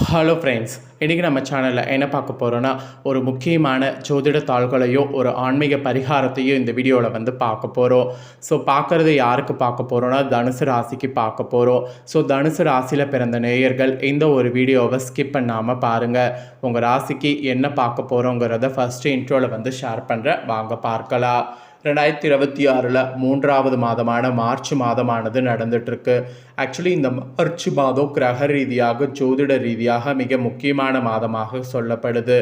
Hello friends, இன்றைக்கி நம்ம சேனலில் என்ன பார்க்க போகிறோன்னா, ஒரு முக்கியமான ஜோதிட தாள்களையோ ஒரு ஆன்மீக பரிகாரத்தையோ இந்த வீடியோவில் பார்க்க போகிறோம். ஸோ பார்க்குறது யாருக்கு பார்க்க போகிறோன்னா, தனுசு ராசிக்கு பார்க்க போகிறோம். ஸோ தனுசு ராசியில் பிறந்த நேயர்கள் இந்த ஒரு வீடியோவை ஸ்கிப் பண்ணாமல் பாருங்கள். உங்கள் ராசிக்கு என்ன பார்க்க போகிறோங்கிறத ஃபஸ்ட்டு இன்ட்ரோவில் ஷேர் பண்ணுறேன், வாங்க பார்க்கலாம். 2026 மூன்றாவது மாதமான மார்ச் மாதமானது நடந்துகிட்ருக்கு. ஆக்சுவலி இந்த மார்ச் மாதம் கிரக ரீதியாக ஜோதிட ரீதியாக மிக முக்கியமான மாதமாக சொல்லப்படுது.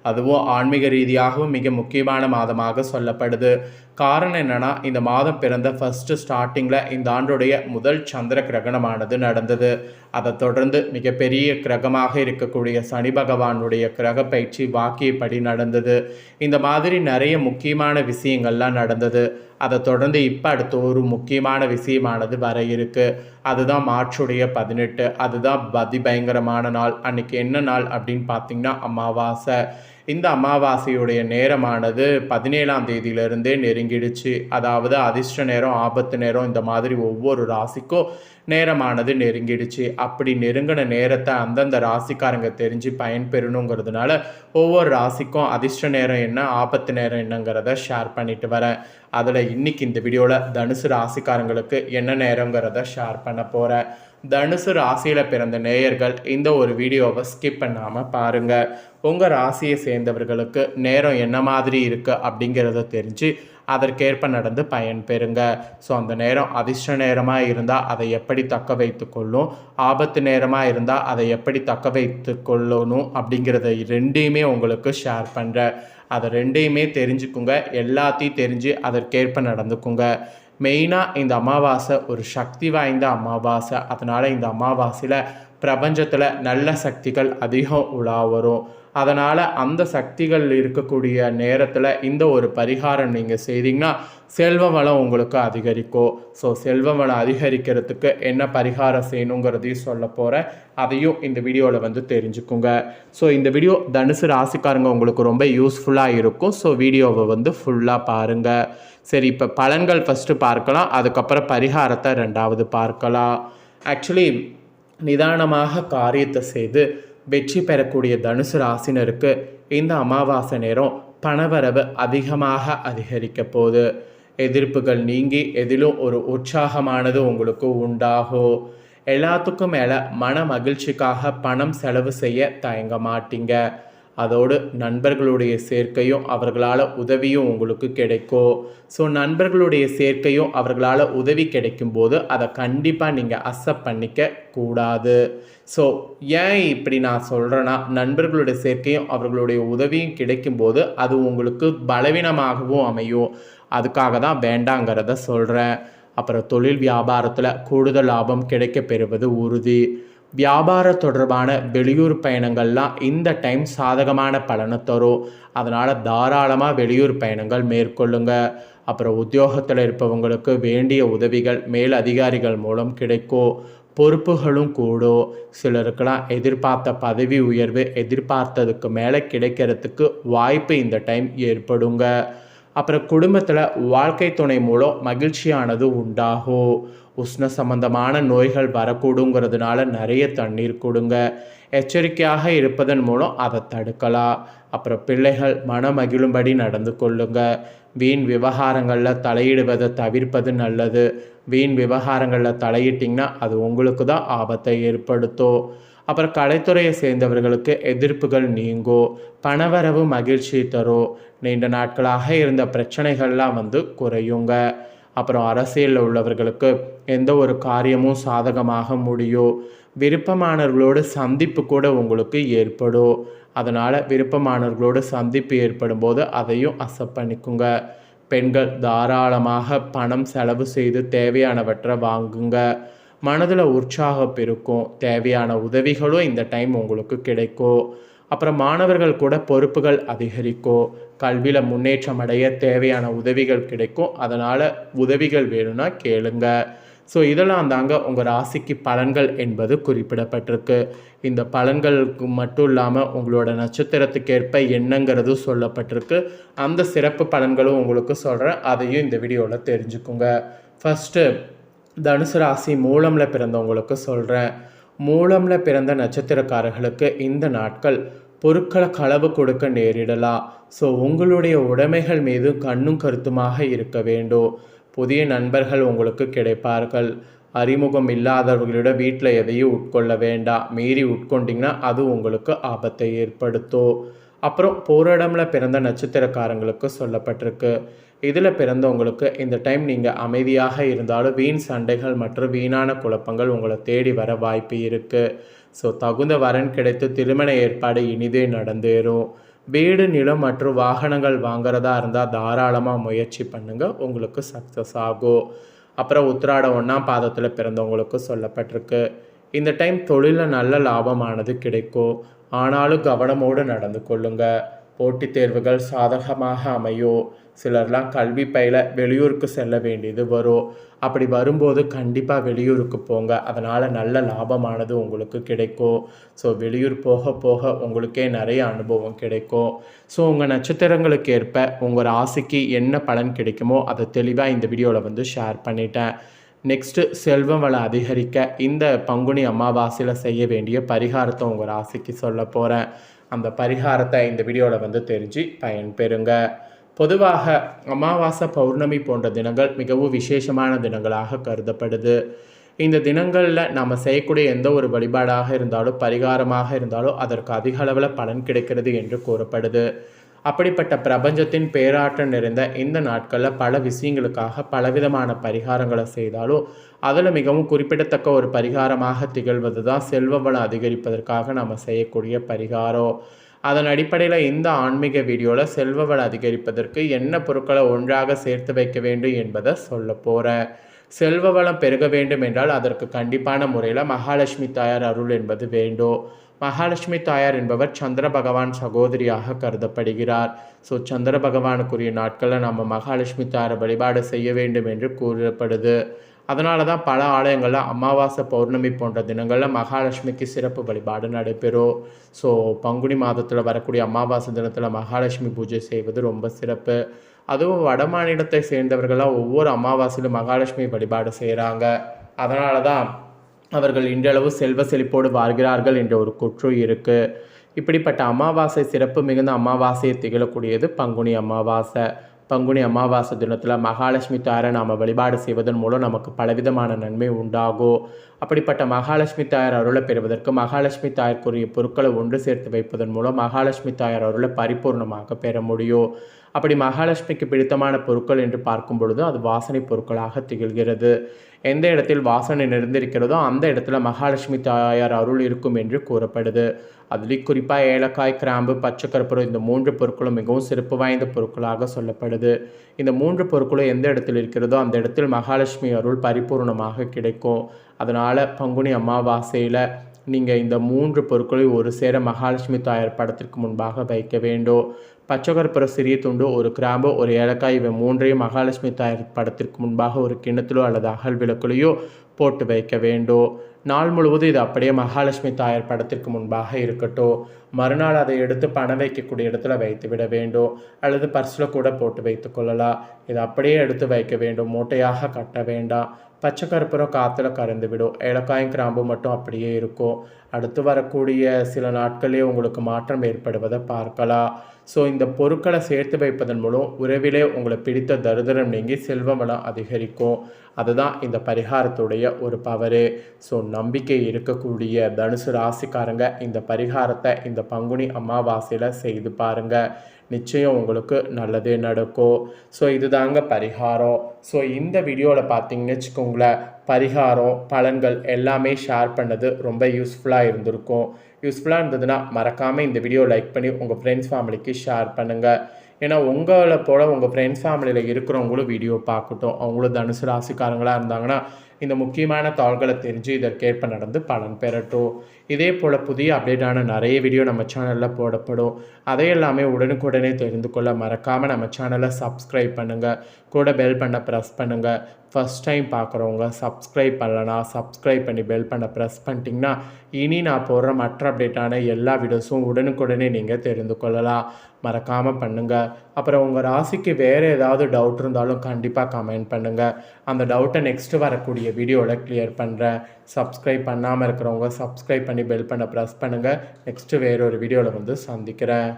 அதுவும் ஆன்மீக ரீதியாகவும் மிக முக்கியமான மாதமாக சொல்லப்படுது. காரணம் என்னென்னா, இந்த மாதம் பிறந்த ஃபஸ்ட்டு ஸ்டார்டிங்கில் இந்த ஆண்டுடைய முதல் சந்திர கிரகணமானது நடந்தது. அதை தொடர்ந்து மிகப்பெரிய கிரகமாக இருக்கக்கூடிய சனி பகவானுடைய கிரக பயிற்சி வாக்கியப்படி நடந்தது. இந்த மாதிரி நிறைய முக்கியமான விஷயங்கள்லாம் நடந்தது. அதை தொடர்ந்து இப்போ அடுத்த ஒரு முக்கியமான விஷயமானது வர இருக்குது. அதுதான் மார்ச்சுடைய 18. அதுதான் அதிபயங்கரமான நாள். அன்றைக்கி என்ன நாள் அப்படின்னு பார்த்திங்கன்னா அமாவாசை. இந்த அமாவாசையுடைய நேரமானது 17ஆம் தேதியிலிருந்தே நெருங்கிடுச்சு. அதாவது அதிர்ஷ்ட நேரம், ஆபத்து நேரம், இந்த மாதிரி ஒவ்வொரு ராசிக்கும் நேரமானது நெருங்கிடுச்சு. அப்படி நெருங்கின நேரத்தை அந்தந்த ராசிக்காரங்க தெரிஞ்சு பயன்பெறணுங்கிறதுனால ஒவ்வொரு ராசிக்கும் அதிர்ஷ்ட நேரம் என்ன, ஆபத்து நேரம் என்னங்கிறத ஷேர் பண்ணிட்டு வரேன். அதில் இன்றைக்கி இந்த வீடியோவில் தனுசு ராசிக்காரங்களுக்கு என்ன நேரங்கிறத ஷேர் பண்ண போகிறேன். தனுசு ராசியில் பிறந்த நேயர்கள் இந்த ஒரு வீடியோவை ஸ்கிப் பண்ணாமல் பாருங்கள். உங்கள் ராசியை சேர்ந்தவர்களுக்கு நேரம் என்ன மாதிரி இருக்குது அப்படிங்கிறத தெரிஞ்சு அதற்கேற்ப நடந்து பயன்பெறுங்க. ஸோ அந்த நேரம் அதிர்ஷ்ட நேரமாக இருந்தால் அதை எப்படி தக்க வைத்து கொள்ளும், ஆபத்து நேரமாக இருந்தால் அதை எப்படி தக்க வைத்து கொள்ளணும் அப்படிங்கிறத ரெண்டையுமே உங்களுக்கு ஷேர் பண்ணுறேன். அதை ரெண்டையுமே தெரிஞ்சுக்குங்க. எல்லாத்தையும் தெரிஞ்சு அதற்கேற்ப நடந்துக்குங்க. மெயினாக இந்த அமாவாசை ஒரு சக்தி வாய்ந்த அமாவாசை. அதனால் இந்த அமாவாசையில் பிரபஞ்சத்தில் நல்ல சக்திகள் அதிகம் உலா வரும். அதனால் அந்த சக்திகள் இருக்கக்கூடிய நேரத்தில் இந்த ஒரு பரிகாரம் நீங்கள் செய்தீங்கன்னா செல்வ வளம் உங்களுக்கு அதிகரிக்கும். ஸோ செல்வ வளம் அதிகரிக்கிறதுக்கு என்ன பரிகாரம் செய்யணுங்கிறதையும் சொல்ல போகிறேன். அதையும் இந்த வீடியோவில் தெரிஞ்சுக்குங்க. ஸோ இந்த வீடியோ தனுசு ராசிக்காரங்க உங்களுக்கு ரொம்ப யூஸ்ஃபுல்லாக இருக்கும். ஸோ வீடியோவை ஃபுல்லாக பாருங்கள். சரி, இப்போ பலன்கள் ஃபஸ்ட்டு பார்க்கலாம், அதுக்கப்புறம் பரிகாரத்தை ரெண்டாவது பார்க்கலாம். ஆக்சுவலி நிதானமாக காரியத்தை செய்து வெற்றி பெறக்கூடிய தனுசு ராசினருக்கு இந்த அமாவாசை நேரம் பணவரவு அதிகமாக அதிகரிக்க போகுது. எதிர்ப்புகள் நீங்கி எதிலும் ஒரு உற்சாகமானது உங்களுக்கு உண்டாகும். எல்லாத்துக்கும் மேலே மன மகிழ்ச்சிக்காக பணம் செலவு செய்ய தயங்க மாட்டீங்க. அதோடு நண்பர்களுடைய சேர்க்கையும் அவர்களால் உதவியும் உங்களுக்கு கிடைக்கும். ஸோ நண்பர்களுடைய சேர்க்கையும் அவர்களால் உதவி கிடைக்கும்போது அதை கண்டிப்பாக நீங்கள் அக்செப்ட் பண்ணிக்க கூடாது. ஸோ ஏன் இப்படி நான் சொல்கிறேன்னா, நண்பர்களுடைய சேர்க்கையும் அவர்களுடைய உதவியும் கிடைக்கும்போது அது உங்களுக்கு பலவீனமாகவும் அமையும். அதுக்காக தான் வேண்டாங்கிறத சொல்கிறேன். அப்புறம் தொழில் வியாபாரத்தில் கூடுதல் லாபம் கிடைக்க பெறுவது உறுதி. வியாபார தொடர்பான வெளியூர் பயணங்கள்லாம் இந்த டைம் சாதகமான பலனை தரும். அதனால் தாராளமாக வெளியூர் பயணங்கள் மேற்கொள்ளுங்க. அப்புறம் உத்தியோகத்தில் இருப்பவங்களுக்கு வேண்டிய உதவிகள் மேல் அதிகாரிகள் மூலம் கிடைக்கும். பொறுப்புகளும் கூடும். சிலருக்கெல்லாம் எதிர்பார்த்த பதவி உயர்வு எதிர்பார்த்ததுக்கு மேலே கிடைக்கிறதுக்கு வாய்ப்பு இந்த டைம் ஏற்படுங்க. அப்புறம் குடும்பத்தில் வாழ்க்கை துணை மூலம் மகிழ்ச்சியானது உண்டாகும். உஷ்ண சம்பந்தமான நோய்கள் வரக்கூடுங்கிறதுனால நிறைய தண்ணீர் கொடுங்க. எச்சரிக்கையாக இருப்பதன் மூலம் அதை தடுக்கலாம். அப்புறம் பிள்ளைகள் மன மகிழும்படி நடந்து கொள்ளுங்க. வீண் விவகாரங்களில் தலையிடுவதை தவிர்ப்பது நல்லது. வீண் விவகாரங்களில் தலையிட்டிங்கன்னா அது உங்களுக்கு தான் ஆபத்தை ஏற்படுத்தும். அப்புறம் கலைத்துறையை சேர்ந்தவர்களுக்கு எதிர்ப்புகள் நீங்கும். பணவரவு மகிழ்ச்சி தரும். நீண்ட நாட்களாக இருந்த பிரச்சனைகள்லாம் குறையுங்க. அப்புறம் அரசியலில் உள்ளவர்களுக்கு எந்த ஒரு காரியமும் சாதகமாக முடியும். விருப்பமானவர்களோடு சந்திப்பு கூட உங்களுக்கு ஏற்படும். அதனால் விருப்பமானவர்களோடு சந்திப்பு ஏற்படும் போது அதையும் அக்செப்ட் பண்ணிக்குங்க. பெண்கள் தாராளமாக பணம் செலவு செய்து தேவையானவற்றை வாங்குங்க. மனதில் உற்சாகம் பெருக்கும். தேவையான உதவிகளும் இந்த டைம் உங்களுக்கு கிடைக்கும். அப்புறம் மாணவர்கள் கூட பொறுப்புகள் அதிகரிக்கும். கல்வியில் முன்னேற்றம் அடைய தேவையான உதவிகள் கிடைக்கும். அதனால் உதவிகள் வேணும்னா கேளுங்க. ஸோ இதெல்லாம் தாங்க உங்கள் ராசிக்கு பலன்கள் என்பது குறிப்பிடப்பட்டிருக்கு. இந்த பலன்களுக்கு மட்டும் இல்லாமல் உங்களோட நட்சத்திரத்துக்கேற்ப என்னங்கிறது சொல்லப்பட்டிருக்கு. அந்த சிறப்பு பலன்களும் உங்களுக்கு சொல்கிறேன், அதையும் இந்த வீடியோவில் தெரிஞ்சுக்குங்க. ஃபஸ்ட்டு தனுசு ராசி மூலமில் பிறந்தவங்களுக்கு சொல்கிறேன். மூலம்ல பிறந்த நட்சத்திரக்காரர்களுக்கு இந்த நாட்கள் பொருட்களை களவு கொடுக்க நேரிடலாம். ஸோ உங்களுடைய உடைமைகள் மீது கண்ணும் கருத்துமாக இருக்க வேண்டும். புதிய நண்பர்கள் உங்களுக்கு கிடைப்பார்கள். அறிமுகம் இல்லாதவர்களோட வீட்டில் எதையும் உட்கொள்ள வேண்டாம். மீறி உட்கொண்டிங்கன்னா அது உங்களுக்கு ஆபத்தை ஏற்படுத்தும். அப்புறம் போராடம்ல பிறந்த நட்சத்திரக்காரங்களுக்கு சொல்லப்பட்டிருக்கு. இதில் பிறந்தவங்களுக்கு இந்த டைம் நீங்கள் அமைதியாக இருந்தாலும் வீண் சண்டைகள் மற்றும் வீணான குழப்பங்கள் உங்களை தேடி வர வாய்ப்பு இருக்குது. ஸோ தகுந்த வரன் கிடைத்து திருமண ஏற்பாடு இனிதே நடந்தேறும். வீடு நிலம் மற்றும் வாகனங்கள் வாங்குறதா இருந்தால் தாராளமாக முயற்சி பண்ணுங்கள், உங்களுக்கு சக்ஸஸ் ஆகும். அப்புறம் உத்திராட 1ஆம் பாதத்தில் பிறந்தவங்களுக்கு சொல்லப்பட்டிருக்கு. இந்த டைம் தொழிலில் நல்ல லாபமானது கிடைக்கும். ஆனாலும் கவனமோடு நடந்து கொள்ளுங்க. போட்டித் தேர்வுகள் சாதகமாக அமையும். சிலர்லாம் கல்வி பயில வெளியூருக்கு செல்ல வேண்டியது வரும். அப்படி வரும்போது கண்டிப்பாக வெளியூருக்கு போங்க. அதனால் நல்ல லாபமானது உங்களுக்கு கிடைக்கும். ஸோ வெளியூர் போக போக உங்களுக்கே நிறைய அனுபவம் கிடைக்கும். ஸோ உங்கள் நட்சத்திரங்களுக்கு ஏற்ப உங்கள் ராசிக்கு என்ன பலன் கிடைக்குமோ அதை தெளிவாக இந்த வீடியோவில் ஷேர் பண்ணிட்டேன். நெக்ஸ்ட்டு செல்வம் வளம் அதிகரிக்க இந்த பங்குனி அமாவாசையில் செய்ய வேண்டிய பரிகாரத்தை உங்கள் ராசிக்கு சொல்ல போகிறேன். அந்த பரிகாரத்தை இந்த வீடியோவில் தெரிஞ்சு பயன்பெறுங்க. பொதுவாக அமாவாசை பௌர்ணமி போன்ற தினங்கள் மிகவும் விசேஷமான தினங்களாக கருதப்படுது. இந்த தினங்களில் நம்ம செய்யக்கூடிய எந்த ஒரு வழிபாடாக இருந்தாலும் பரிகாரமாக இருந்தாலும் அதற்கு அதிக அளவில் பலன் கிடைக்கிறது என்று கூறப்படுது. அப்படிப்பட்ட பிரபஞ்சத்தின் பேராற்றல் நிறைந்த இந்த நாட்களில் பல விஷயங்களுக்காக பலவிதமான பரிகாரங்களை செய்தாலும் அதில் மிகவும் குறிப்பிடத்தக்க ஒரு பரிகாரமாக திகழ்வது தான் செல்வ வளம் அதிகரிப்பதற்காக நம்ம செய்யக்கூடிய பரிகாரம். அதன் அடிப்படையில் இந்த ஆன்மீக வீடியோவில் செல்வ வளம் அதிகரிப்பதற்கு என்ன பொருட்களை ஒன்றாக சேர்த்து வைக்க வேண்டும் என்பதை சொல்ல போகிறேன். செல்வ வளம் பெருக வேண்டும் என்றால் அதற்கு கண்டிப்பான முறையில் மகாலட்சுமி தாயார் அருள் என்பது வேண்டும். மகாலட்சுமி தாயார் என்பவர் சந்திர பகவான் சகோதரியாக கருதப்படுகிறார். ஸோ சந்திர பகவானுக்குரிய நாட்களில் நம்ம மகாலட்சுமி தாயாரை வழிபாடு செய்ய வேண்டும் என்று கூறப்படுது. அதனால தான் பல ஆலயங்களில் அமாவாசை பௌர்ணமி போன்ற தினங்களில் மகாலட்சுமிக்கு சிறப்பு வழிபாடு நடைபெறும். ஸோ பங்குனி மாதத்தில் வரக்கூடிய அமாவாசை தினத்தில் மகாலட்சுமி பூஜை செய்வது ரொம்ப சிறப்பு. அதுவும் வட மாநிலத்தை சேர்ந்தவர்களாக ஒவ்வொரு அமாவாசையிலும் மகாலட்சுமி வழிபாடு செய்கிறாங்க. அதனால தான் அவர்கள் இன்றளவு செல்வ செழிப்போடு வாழ்கிறார்கள் என்ற ஒரு குற்றம் இருக்குது. இப்படிப்பட்ட அமாவாசை சிறப்பு மிகுந்த அமாவாசையை திகழக்கூடியது பங்குனி அமாவாசை. பங்குனி அமாவாசை தினத்தில் மகாலட்சுமி தாயாரை நாம் வழிபாடு செய்வதன் மூலம் நமக்கு பலவிதமான நன்மை உண்டாகும். அப்படிப்பட்ட மகாலட்சுமி தாயார் அருளை பெறுவதற்கு மகாலட்சுமி தாயாருக்குரிய பொருட்களை ஒன்று சேர்த்து வைப்பதன் மூலம் மகாலட்சுமி தாயார் அருளை பரிபூர்ணமாக பெற முடியும். அப்படி மகாலட்சுமிக்கு பிடித்தமான பொருட்கள் என்று பார்க்கும் பொழுது அது வாசனை பொருட்களாக திகழ்கிறது. எந்த இடத்தில் வாசனை நிறைந்திருக்கிறதோ அந்த இடத்துல மகாலட்சுமி தாயார் அருள் இருக்கும் என்று கூறப்படுது. அதுலேயும் குறிப்பாக ஏலக்காய், கிராம்பு, பச்சை கற்பூரம் இந்த 3 பொருட்களும் மிகவும் சிறப்பு வாய்ந்த பொருட்களாக சொல்லப்படுது. இந்த 3 பொருட்களும் எந்த இடத்தில் இருக்கிறதோ அந்த இடத்தில் மகாலட்சுமி அருள் பரிபூர்ணமாக கிடைக்கும். அதனால் பங்குனி அமாவாசையில் நீங்கள் இந்த 3 பொருட்களையும் ஒரு சேர மகாலட்சுமி தாயார் படத்திற்கு முன்பாக வைக்க வேண்டும். பச்சை கற்பூரம் சிறிய துண்டு, ஒரு கிராம்பு, ஒரு ஏலக்காய் இவை 3ஐயும் மகாலட்சுமி தாயார் படத்திற்கு முன்பாக ஒரு கிண்ணத்திலோ அல்லது அகல் விளக்குலையோ போட்டு வைக்க வேண்டும். நாள் முழுவதும் இது அப்படியே மகாலட்சுமி தாயார் படத்திற்கு முன்பாக இருக்கட்டும். மறுநாள் அதை எடுத்து பணம் வைக்கக்கூடிய இடத்துல வைத்து விட வேண்டும். அல்லது பர்ஸில் கூட போட்டு வைத்து கொள்ளலாம். இதை அப்படியே எடுத்து வைக்க வேண்டும், மூட்டையாக கட்ட வேண்டாம். பச்சை கற்பூரம் காற்றுல கறந்து விடும். ஏலக்காயும் கிராம்பு மட்டும் அப்படியே இருக்கும். அடுத்து வரக்கூடிய சில நாட்களே உங்களுக்கு மாற்றம் ஏற்படுவதை பார்க்கலாம். ஸோ இந்த பொருட்களை சேர்த்து வைப்பதன் மூலம் உறவிலே உங்களை பிடித்த தரித்திரம் நீங்கி செல்வ வளம் அதிகரிக்கும். அதுதான் இந்த பரிகாரத்துடைய ஒரு பவரு. ஸோ நம்பிக்கை இருக்கக்கூடிய தனுசு ராசிக்காரங்க இந்த பரிகாரத்தை இந்த பங்குனி அமாவாசையில் செய்து பாருங்கள். நிச்சயம் உங்களுக்கு நல்லதே நடக்கும். ஸோ இதுதாங்க பரிகாரம். ஸோ இந்த வீடியோவில் பார்த்தீங்கன்னு வச்சுக்கோங்களேன், பரிகாரம் பலன்கள் எல்லாமே ஷேர் பண்ணது ரொம்ப யூஸ்ஃபுல்லாக இருந்திருக்கும். யூஸ்ஃபுல்லாக இருந்ததுன்னா மறக்காமல் இந்த வீடியோ லைக் பண்ணி உங்கள் ஃப்ரெண்ட்ஸ் ஃபேமிலிக்கு ஷேர் பண்ணுங்கள். ஏன்னா உங்களை போல் உங்கள் ஃப்ரெண்ட்ஸ் ஃபேமிலியில் இருக்கிறவங்களும் வீடியோ பார்க்கட்டும். அவங்களும் தனுசு ராசிக்காரங்களாக இருந்தாங்கன்னா இந்த முக்கியமான தாள்களை தெரிஞ்சு இதற்கேற்ப நடந்து பலன் பெறட்டும். இதே போல் புதிய அப்டேட்டான நிறைய வீடியோ நம்ம சேனலில் போடப்படும். அதையெல்லாமே உடனுக்குடனே தெரிந்து கொள்ள மறக்காமல் நம்ம சேனலை சப்ஸ்கிரைப் பண்ணுங்கள். கூட பெல் பண்ண ப்ரெஸ் பண்ணுங்கள். ஃபஸ்ட் டைம் பார்க்குறவங்க சப்ஸ்கிரைப் பண்ணலனா சப்ஸ்கிரைப் பண்ணி பெல் பண்ண ப்ரெஸ் பண்ணிட்டீங்கன்னா இனி நான் போடுற மற்ற அப்டேட்டான எல்லா வீடியோஸும் உடனுக்குடனே நீங்கள் தெரிந்து கொள்ளலாம். மறக்காமல் பண்ணுங்கள். அப்புறம் உங்கள் ராசிக்கு வேறு ஏதாவது டவுட் இருந்தாலும் கண்டிப்பாக கமெண்ட் பண்ணுங்கள். அந்த டவுட்டை நெக்ஸ்ட்டு வரக்கூடிய வீடியோவில் கிளியர் பண்ணுறேன். சப்ஸ்கிரைப் பண்ணாமல் இருக்கிறவங்க சப்ஸ்கிரைப் பண்ணி பெல் பண்ண ப்ரெஸ் பண்ணுங்கள். நெக்ஸ்ட்டு வேறொரு வீடியோவில் வந்து சந்திக்கிறேன்.